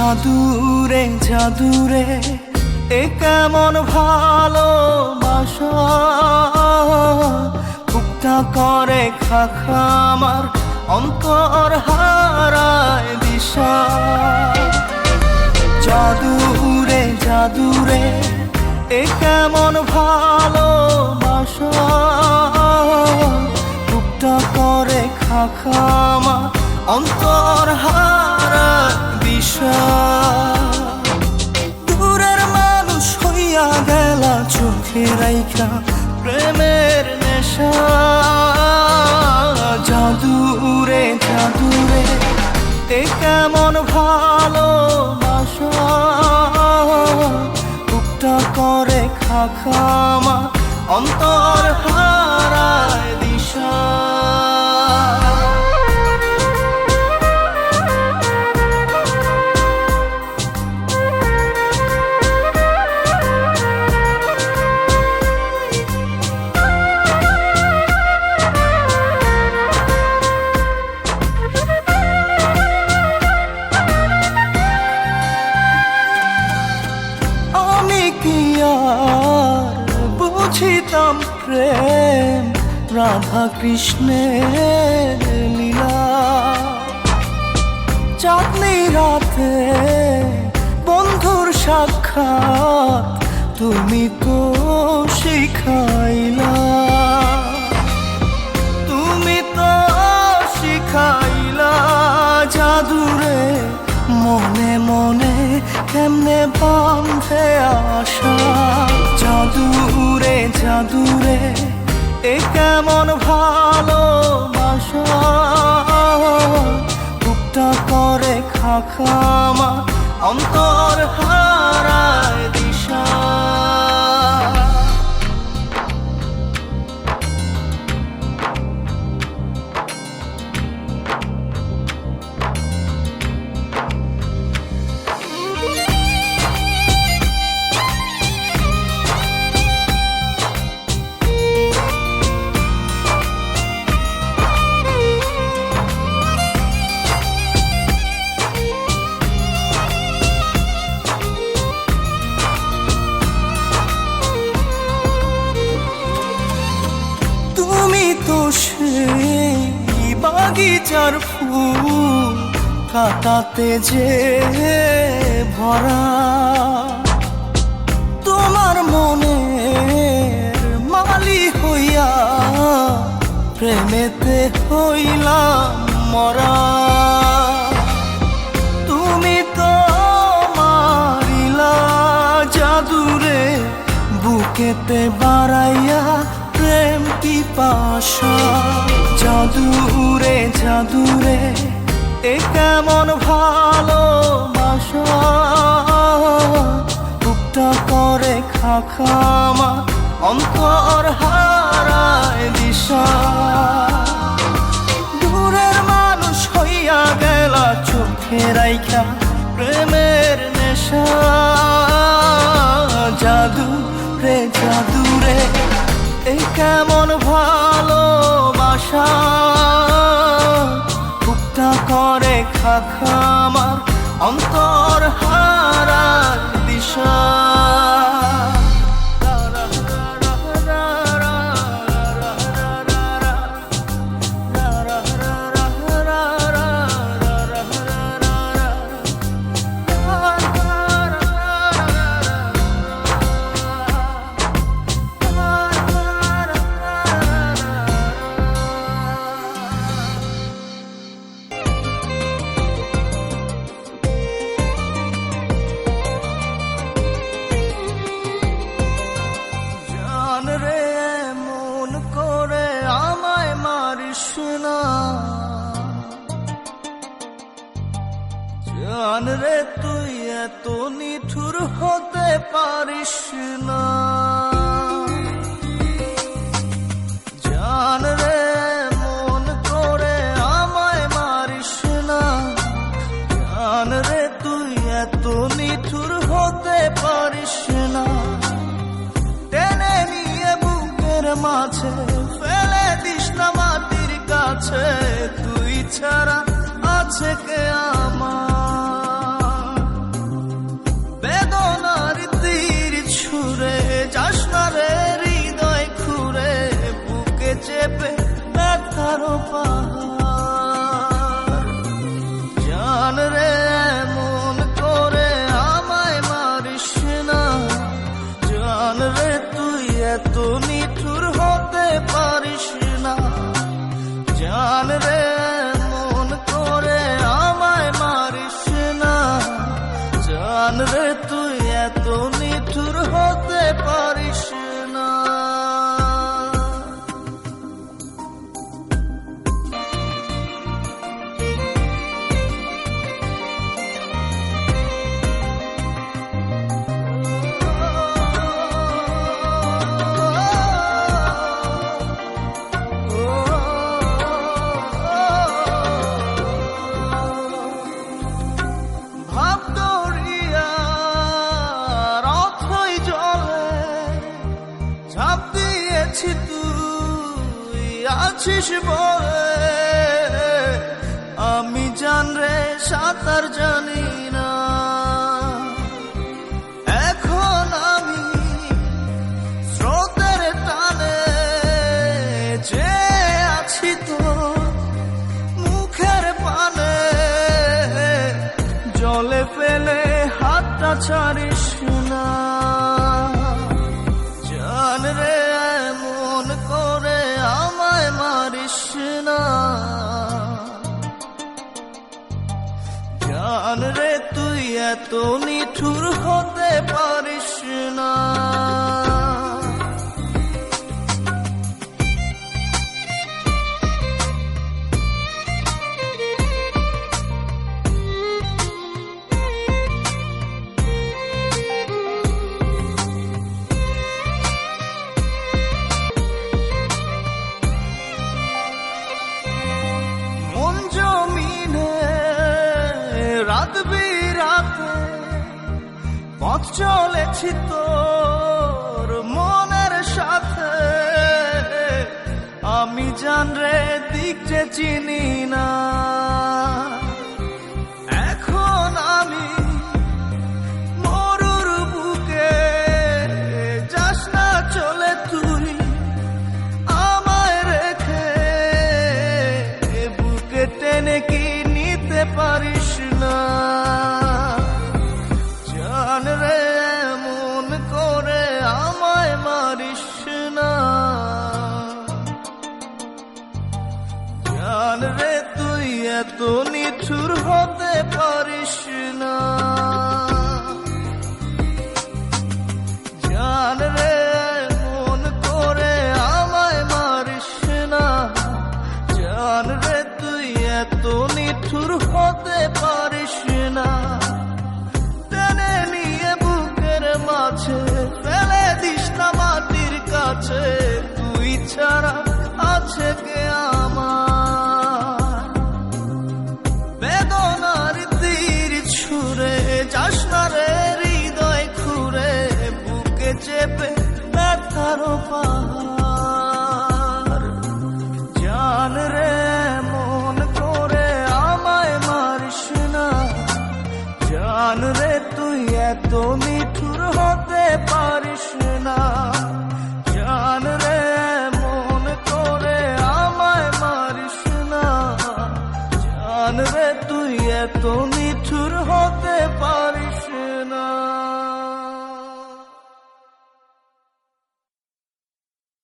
জাদুরে জাদুরে এ কেমন ভালোবাসা, বুকটা করে খাখা আমার অন্তর হারায় দিশা। জাদুরে জাদুরে এ কেমন ভালোবাসা, বুকটা করে খাখা আমার অন্তর হারায় দিশা। দূরের মানুষ হইয়া গেলা চোখে রাইখা প্রেমের নেশা। জাদুরে জাদুরে এ কেমন ভালোবাসা, বুকটা করে খাখা আমার অন্তর হারায় দিশা। বুঝিতাম প্রেম রাধা কৃষ্ণের লীলা, চাঁদনি রাতে বন্ধুর সাক্ষাৎ তুমি তো শিখাইলা, তুমি তো শিখাইলা। জাদুরে মনে মনে কেমনে বাঁধে আশা। জাদুরে জাদুরে এ কেমন ভালোবাসা, বুকটা করে খাখা আমার অন্তর হারায় দিশা। সেই বাগিচার ফুল কাটাতে যে ভরা, তোমার মনে মালি হইয়া প্রেমেতে হইলাম মরা। তুমি তো মারিলা জাদুরে বুকেতে বাড়াইয়া প্রেম পিপাসা। জাদুরে জাদুরে এ কেমন ভালোবাসা, বুকটা করে খাখা আমার অন্তর হারায় দিশা। দূরের মানুষ হইয়া গেলা চোখে রাইখা প্রেমের নেশা। জাদুরে জাদুরে এ কেমন ভালোবাসা, বুকটা করে খাখা আমার অন্তর হারায় দিশা। জান রে তুই এত নিঠুর হতে পারিস না, জান রে মন করে আমায় মারিস না। জান রে তুই এত নিঠুর হতে পারিস না, টেনে নিয়ে বুকের মাঝে ফেলে দিস না মাটির কাছে। তুই ছাড়া আছে কে আমার? ব্যথারও পাহাড়। জান রে এমন করে আমায় মারিস না, জান রে তুই এত নিঠুর হতে পারিস না। জান রে এমন করে আমায় মারিস না, জান রে তুই এত নিঠুর হতে পারিস না। ঝাঁপ দিয়েছি তুই আছিস বলে, আমি জান রে সাঁতার জানি না। এখন আমি স্রোতের টানে যে আছি তো মুখের পানে, জলে ফেলে হাতটা ছাড়িস না। জান রে এমন করে আমায় মারিস না, জান রে তুই এত নিঠুর হতে পারিস না। রাত বিরাতে পথ চলেছি তোর মনের সাথে, আমি জান রে দিক যে চিনি না। এখন আমি মরুর বুকে, যাস না চলে তুই আমায় রেখে, বুকে টেনে কি নিতে পারিস না। জান রে এমন করে আমায় মারিস না, জান রে তুই এত নিঠুর হতে পারিস না। জান রে এমন করে আমায় মারিস না, জান রে তুই এত নিঠুর হতে পারিস না। টেনে নিয়ে বুকের মাঝে ফেলে দিস না মাটির কাছে, তুই ছাড়া আছে কে আমার। বেদনার তীর ছুঁড়ে যাস না রে হৃদয় খুঁড়ে, বুকে চেপে ব্যথারও পাহাড়। জান রে এমন করে আমায় মারিস না, জান রে তুই এত নিঠুর হতে পারিস না। জান রে এমন করে আমায় মারিস না, জান রে তুই এত নিঠুর হতে পারিস